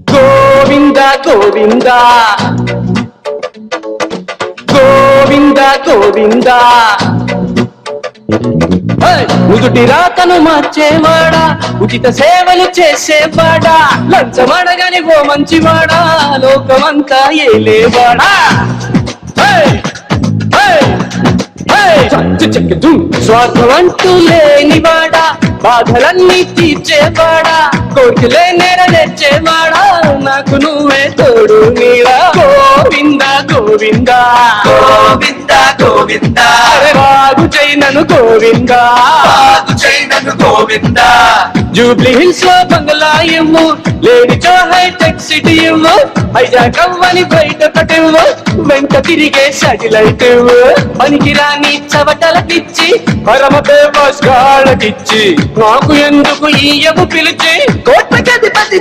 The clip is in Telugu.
గోవింద గోవింద గోవింద గోవింద నుదుటి రాతను మార్చేవాడా, ఉచిత సేవలు చేసేవాడా, లంచమడగని ఓ మంచివాడా, లోకమంతా ఏలేవాడా. స్వార్థం అంటూ లేనివాడా, బాధలన్నీ తీర్చేవాడా, కోర్టులే నెరవేర్చేవాడా, నాకు నువ్వే తోడు నీడా. గోవింద గోవింద గోవింద గోవింద బాగు చేయనను గోవింద, బాగు చేయనను గోవింద. జూబ్లీ హిల్స్ లో బంగ్లా ఇవ్వు, లేనిచో హైటెక్ సిటీ ఇవ్వు, హైజాక్ అవ్వని బయట కటివ్వు, వెంట తిరిగే సాటిలైట్ ఇవ్వు, పనికిరాని చవటలకిచ్చి పరమ బేబస్ గాళ్ళకిచ్చి, నాకు ఎందుకు ఈయము పిలిచి కోట్లకి అధిపతి